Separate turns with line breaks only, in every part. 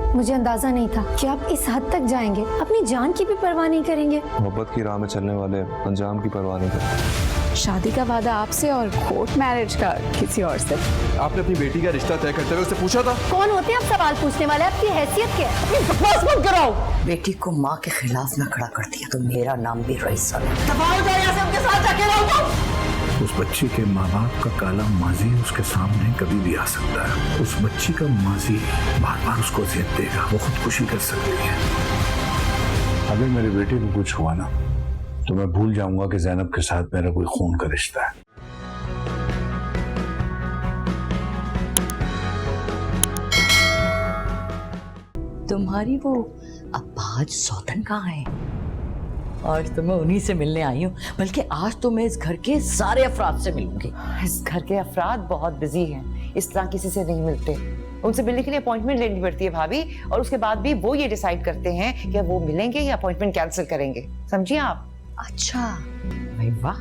मुझे अंदाजा नहीं था कि आप इस हद तक जाएंगे, अपनी जान की भी परवाह नहीं करेंगे।
मोहब्बत की राह में चलने वाले अंजाम की परवाह नहीं करते।
शादी का वादा आपसे और कोर्ट मैरिज का किसी और से।
आपने अपनी बेटी का रिश्ता तय करते हुए उससे पूछा था?
कौन होते हैं आप सवाल पूछने वाले? आपकी हैसियत क्या है?
बकवास मत कराओ।
बेटी को माँ के खिलाफ न खड़ा कर दिया तो मेरा नाम भी रईसा है।
उस बच्ची के माँ बाप का काला माजी उसके सामने कभी भी आ सकता है। उस बच्ची का माजी बार बार उसको अजियत देगा। वो खुदकुशी कर सकती है। अगर मेरे बेटे को कुछ हुआ ना तो मैं भूल जाऊंगा कि ज़ैनब के साथ मेरा कोई खून का रिश्ता है।
तुम्हारी वो अब्बाज सौतन कहाँ है? आज तो मैं उन्हीं से मिलने आई हूँ, बल्कि आज तो मैं इस घर के सारे अफराद से मिलूंगी।
इस घर के अफराद बहुत बिजी हैं, इस तरह किसी से नहीं मिलते। उनसे मिलने के लिए अपॉइंटमेंट लेनी पड़ती है भाभी, और उसके बाद भी वो ये डिसाइड करते हैं कि वो मिलेंगे या अपॉइंटमेंट कैंसिल करेंगे। समझिए आप?
अच्छा, भाई वाह,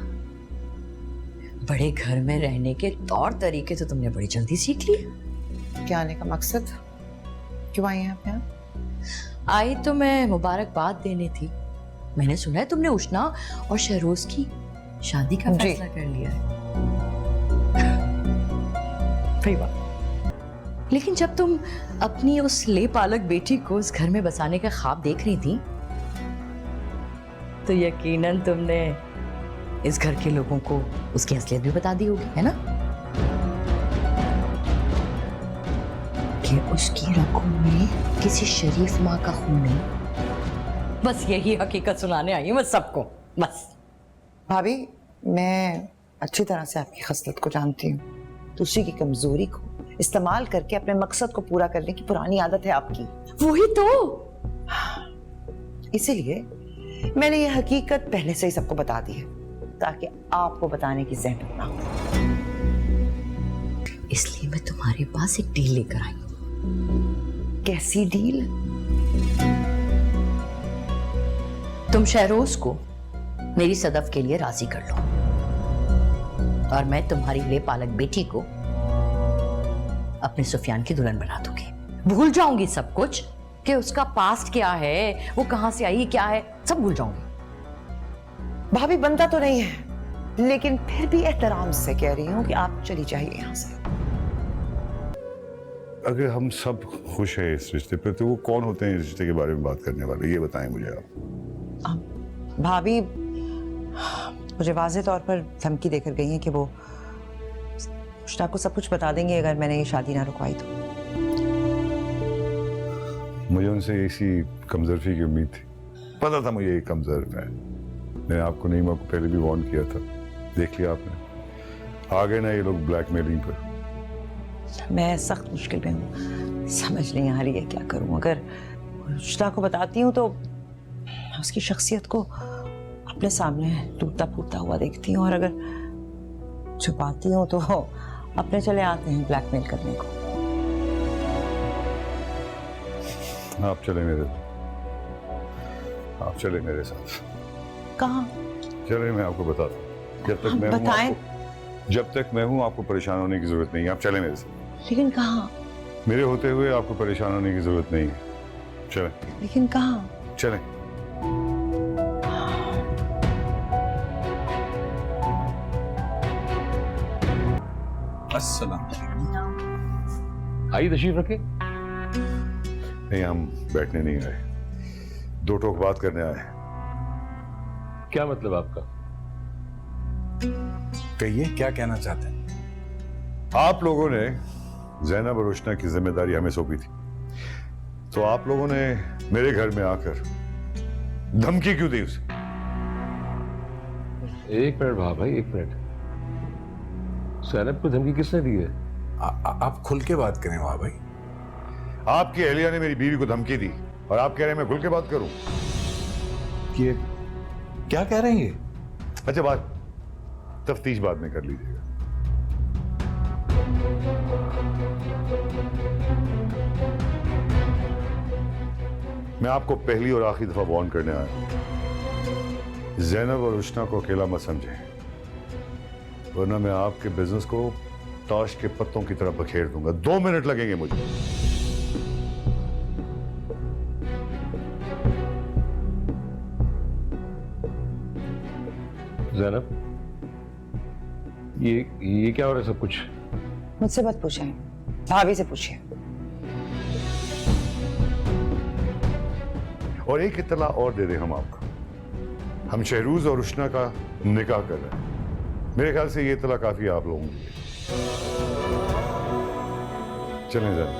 बड़े घर में रहने के तौर तरीके तो तुमने बड़ी जल्दी सीख लिए।
क्या आने का मकसद? क्यों आई हैं आप यहाँ?
आई तो मैं मुबारकबाद देने थी। मैंने सुना है तुमने उष्णा और शहरोज की शादी का फैसला कर लिया है। भाई वाह। लेकिन जब तुम अपनी उस लेपालक बेटी को इस घर में बसाने का ख्वाब देख रही थी तो यकीनन तुमने इस घर के लोगों को उसकी असलियत भी बता दी होगी, है ना? कि उसकी रगों में किसी शरीफ माँ का खून नहीं। बस यही हकीकत सुनाने आई हूँ मैं सबको, बस।
भाभी, मैं अच्छी तरह से आपकी खसलत को जानती हूँ। दूसरी की कमजोरी को इस्तेमाल करके अपने मकसद को पूरा करने की पुरानी आदत है आपकी।
वही तो,
इसीलिए मैंने ये हकीकत पहले से ही सबको बता दी है, ताकि आपको बताने की ज़हमत ना हो।
इसलिए मैं तुम्हारे पास एक डील लेकर आई हूँ।
कैसी डील?
तुम शहरोज को मेरी सदफ के लिए राजी कर लो और मैं तुम्हारी लेपालक बेटी को अपने सुफियान की दुल्हन बना दूंगी। भूल जाऊंगी सब कुछ कि उसका पास्ट क्या है, वो कहां से आई, क्या है, सब भूल जाऊंगी।
भाभी, बनता तो नहीं है, लेकिन फिर भी एहतराम से कह रही हूँ कि आप चली जाइए यहाँ से।
अगर हम सब खुश हैं इस रिश्ते पे तो वो कौन होते हैं इस रिश्ते के बारे में बात करने वाले, ये बताएं मुझे आप।
भाभी मुझे वाज़े तौर पर धमकी देकर गई हैं कि वो उष्णा को सब कुछ बता देंगे अगर मैंने ये शादी ना रुकवाई तो।
मुझे उनसे इसी कमजोरी की उम्मीद थी। पता था मुझे ये कमजोर है। मैंने आपको नहीं, मैं आपको पहले भी वार्न किया था। देख लिया आपने। आ गए ना ये लोग ब्लैकमेलिंग पर।
मैं सख्त मुश्किल में हूँ, समझ नहीं आ रही है क्या करूँ। अगर उष्णा को बताती हूँ तो उसकी शख्सियत को अपने सामने टूटता फूटता हुआ देखती हूँ, और अगर छुपाती हूँ तो अपने चले आते हैं ब्लैकमेल करने को।
आप चले मेरे साथ।
कहाँ?
चले, मैं आपको बताता हूँ। जब तक मैं
बताएं।
जब तक मैं हूँ आपको परेशान होने की जरूरत नहीं है। आप चले मेरे साथ।
लेकिन कहाँ?
मेरे होते हुए आपको परेशान होने की जरूरत नहीं है। चले।
लेकिन कहाँ?
चले।
अस्सलाम। आइए तशरीफ रखे।
नहीं, हम बैठने नहीं आए, दो टोक बात करने आए।
क्या मतलब आपका?
कहिए, क्या कहना चाहते हैं? आप लोगों ने ज़ैनब और उष्णा की जिम्मेदारी हमें सौंपी थी, तो आप लोगों ने मेरे घर में आकर धमकी क्यों दी उसे?
एक मिनट भाई, एक मिनट। ज़ैनब को धमकी किसने दी है?
आप खुल के बात करें वहां भाई। आपकी अहलिया ने मेरी बीवी को धमकी दी और आप कह रहे हैं मैं खुल के बात करूं?
ये क्या कह रहे हैं ये?
अच्छा, बात तफ्तीश बाद में कर लीजिएगा। मैं आपको पहली और आखिरी दफा वार्न करने आया हूं। ज़ैनब और उष्णा को अकेला मत समझें, वरना मैं आपके बिजनेस को ताश के पत्तों की तरह बखेर दूंगा। 2 मिनट लगेंगे मुझे।
जैनब, ये क्या हो रहा है सब कुछ?
मुझसे मत पूछे, भाभी से पूछिए।
और एक इत्तला और दे दें हम आपको, हम शहरूज और रुशना का निकाह कर रहे हैं। मेरे ख्याल से ये इत्तला काफी है आप लोगों के लिए। चलें जरा।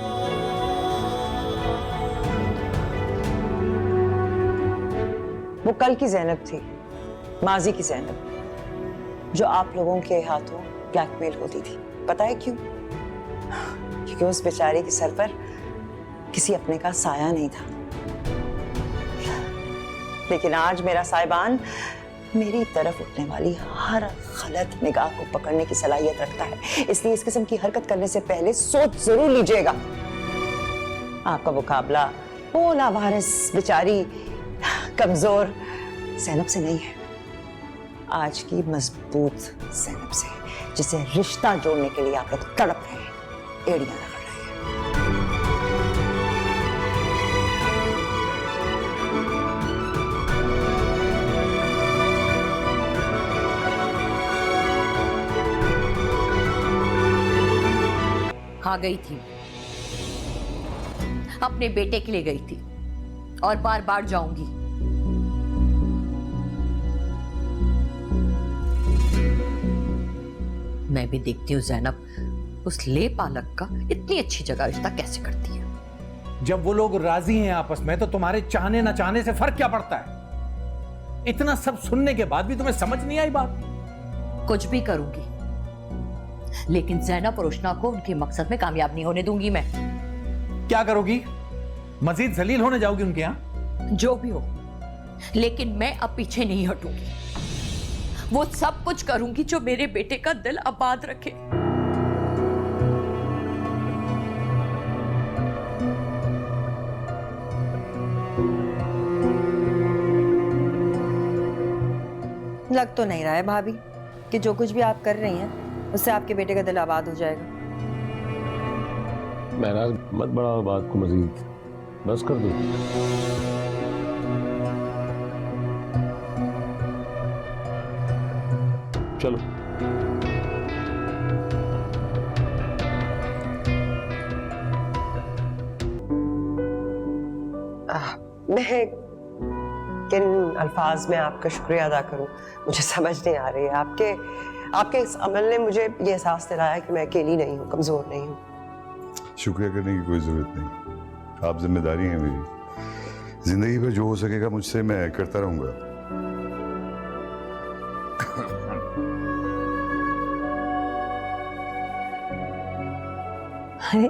वो कल की ज़ैनब थी, माजी की ज़ैनब, जो आप लोगों के हाथों ब्लैकमेल होती थी। पता है क्यों? क्योंकि उस बेचारी के सर पर किसी अपने का साया नहीं था। लेकिन आज मेरा साहिबान मेरी तरफ उठने वाली हर गलत निगाह को पकड़ने की सलाहियत रखता है, इसलिए इस किस्म की हरकत करने से पहले सोच जरूर लीजिएगा। आपका मुकाबला वो लावारिस बेचारी कमजोर ज़ैनब से नहीं है, आज की मजबूत ज़ैनब से, जिसे रिश्ता जोड़ने के लिए आप लोग तड़प रहे हैं, एड़ियां रगड़ रहे हैं।
हाँ गई थी, अपने बेटे के लिए गई थी और बार बार जाऊंगी। मैं भी देखती हूँ ज़ैनब उस ले पालक का इतनी अच्छी जगह रिश्ता कैसे करती है।
जब वो लोग राजी हैं आपस में तो तुम्हारे चाहने ना चाहने से फर्क क्या पड़ता है? इतना सब सुनने के बाद भी तुम्हें समझ नहीं आई बात?
कुछ भी करूंगी, लेकिन ज़ैनब और रुशना को उनके मकसद में कामयाब नहीं होने दूंगी मैं।
क्या करोगी? मजीद जलील होने जाओगी उनके यहाँ?
जो भी हो, लेकिन मैं अब पीछे नहीं हटूंगी। वो सब कुछ करूंगी जो मेरे बेटे का दिल आबाद रखे।
लग तो नहीं रहा है भाभी कि जो कुछ भी आप कर रही हैं उससे आपके बेटे का दिल आबाद हो जाएगा।
महराज मत बढ़ाओ बात को मजीद, बस कर दो। चलो।
मैं किन अल्फाज में आपका शुक्रिया अदा करूं, मुझे समझ नहीं आ रही है। आपके इस अमल ने मुझे ये एहसास दिलाया कि मैं अकेली नहीं हूँ, कमजोर नहीं हूँ।
शुक्रिया करने की कोई जरूरत नहीं, आप जिम्मेदारी हैं मेरी। जिंदगी में जो हो सकेगा मुझसे मैं करता रहूंगा।
अरे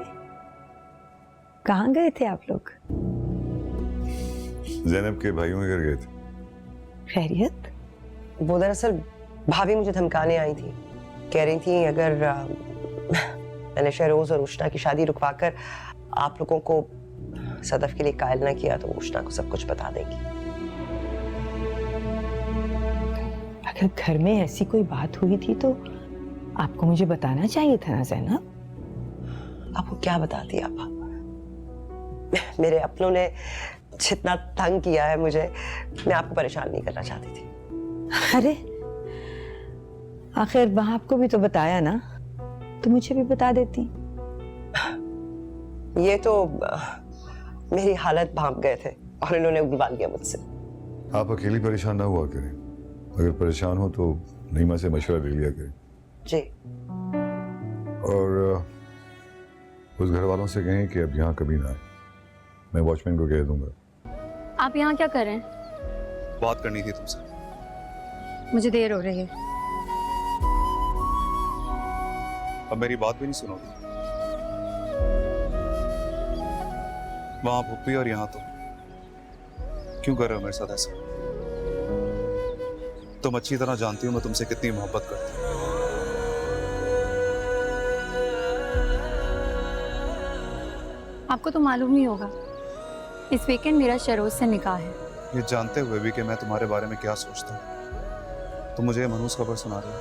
कहाँ गए थे आप लोग?
ज़ैनब के भाइयों के घर गए थे।
खैरियत? वो दरअसल भाभी मुझे धमकाने आई थी, कह रही थी अगर मैंने शहरोज और रुशना की शादी रुकवाकर आप लोगों को सदफ के लिए कायल ना किया तो रुशना को सब कुछ बता देगी।
अगर घर में ऐसी कोई बात हुई थी तो आपको मुझे बताना चाहिए था ना ज़ैनब।
आपको क्या बताती आप? मेरे अपनों ने जितना तंग किया है मुझे, मैं आपको परेशान नहीं करना चाहती थी।
अरे आखिर बाप को भी तो बताया ना, तो मुझे भी बता देती।
ये तो मेरी हालत भांप गए थे और इन्होंने उगलवा लिया मुझसे।
आप अकेली परेशान ना हुआ करें, अगर परेशान हो तो नईमा से मशवरा ले लिया करें।
जी।
और उस घर वालों से कहें कि अब यहाँ कभी ना आए, मैं वॉचमैन को कह दूंगा।
आप यहाँ क्या कर रहे हैं?
बात करनी थी तुमसे।
मुझे देर हो रही है।
अब मेरी बात भी नहीं सुनोगी? वहां भूपी और यहाँ तो क्यों कर रहे हो मेरे साथ ऐसा? तुम अच्छी तरह जानती हो मैं तुमसे कितनी मोहब्बत करती हूँ।
आपको तो मालूम ही होगा, इस वीकेंड मेरा शहरोज से निकाह है।
ये जानते हुए भी कि मैं तुम्हारे बारे में क्या सोचता हूँ, तुम मुझे मनहूस खबर सुना रही हो।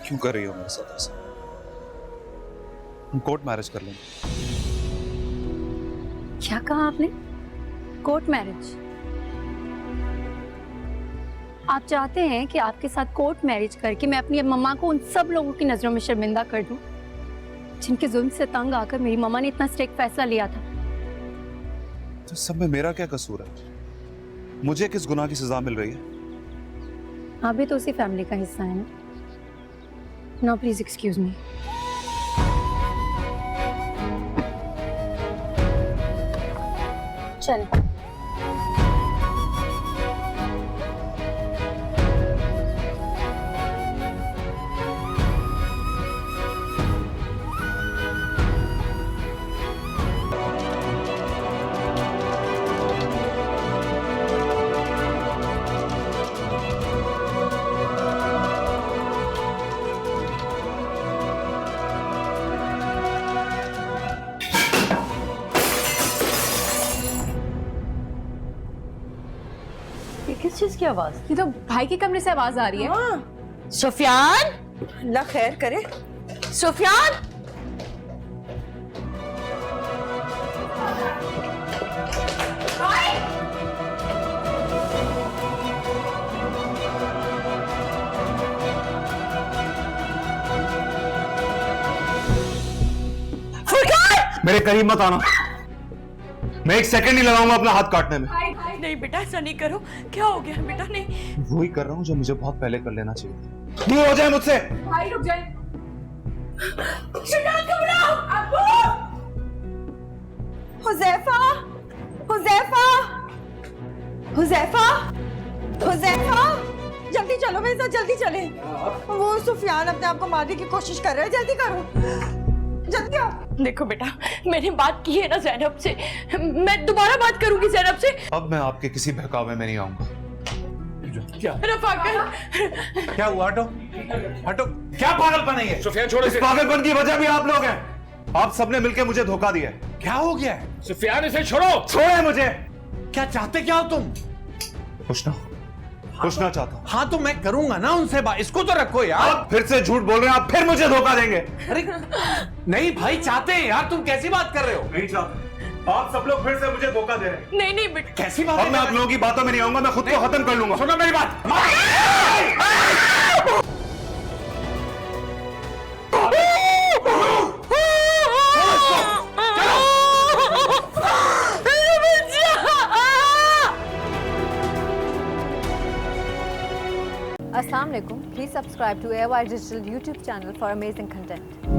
क्यों कर रही हो मेरे साथ ऐसा? हम कोर्ट मैरिज कर लेंगे।
क्या कहा आपने? Court marriage. आप चाहते हैं कि आपके साथ कोर्ट मैरिज करके मैं अपनी मम्मा को उन सब लोगों की नजरों में शर्मिंदा कर दूं जिनके जुल्म से तंग आकर मेरी मम्मा ने इतना स्ट्रिक्ट फैसला लिया था।
तो सब में मेरा क्या कसूर है? मुझे किस गुनाह की सजा मिल रही है?
आप भी तो उसी फैमिली का हिस्सा है ना। Now please excuse me. चल
किस चीज की आवाज?
ये तो भाई के कमरे से आवाज आ रही है।
सुफियान,
अल्लाह खैर करे।
सुफियान,
मेरे करीब मत आना। मैं एक सेकंड नहीं लगाऊंगा अपना हाथ काटने में।
नहीं बेटा, ऐसा नहीं करो। क्या हो गया बेटा? नहीं,
वही कर रहा हूँ जो मुझे बहुत पहले कर लेना चाहिए। दूर हो जाए मुझसे।
भाई रुक जाए।
हुज़ैफा, हुज़ैफा, हुज़ैफा, हुज़ैफा, जल्दी चलो मेरे साथ, जल्दी चले। वो सुफियान अपने आप को मारने की कोशिश कर रहे हैं, जल्दी करो, जल्दी आओ।
देखो बेटा, मैंने बात की है ना ज़ैनब से, मैं दोबारा बात करूंगी ज़ैनब से।
अब मैं आपके किसी बहकावे में नहीं आऊंगा।
क्या
रफ़ाकत,
क्या हुआ? हटो हटो, क्या पागलपन है ये?
सुफियान छोड़ो
इस
इसे।
पागलपन की वजह भी आप लोग हैं। आप सबने मिलकर मुझे धोखा दिया है।
क्या हो गया है?
सुफियान इसे छोड़ो।
छोड़े मुझे।
क्या चाहते क्या हो तुम?
पूछना चाहता हूँ।
हाँ तो मैं करूंगा ना उनसे बात। इसको तो रखो यार।
आप फिर से झूठ बोल रहे हैं। आप फिर मुझे धोखा देंगे।
अरे नहीं भाई, चाहते हैं यार। तुम कैसी बात कर रहे हो?
नहीं चाहते। आप सब लोग फिर से मुझे धोखा दे रहे हैं।
नहीं नहीं बेटा,
कैसी बात
अब
है?
मैं आप लोगों की बातों में नहीं आऊंगा। मैं खुद को खत्म कर लूंगा।
सुनो मेरी बात।
Assalamu alaikum. Please subscribe to AOI Digital YouTube channel for amazing content.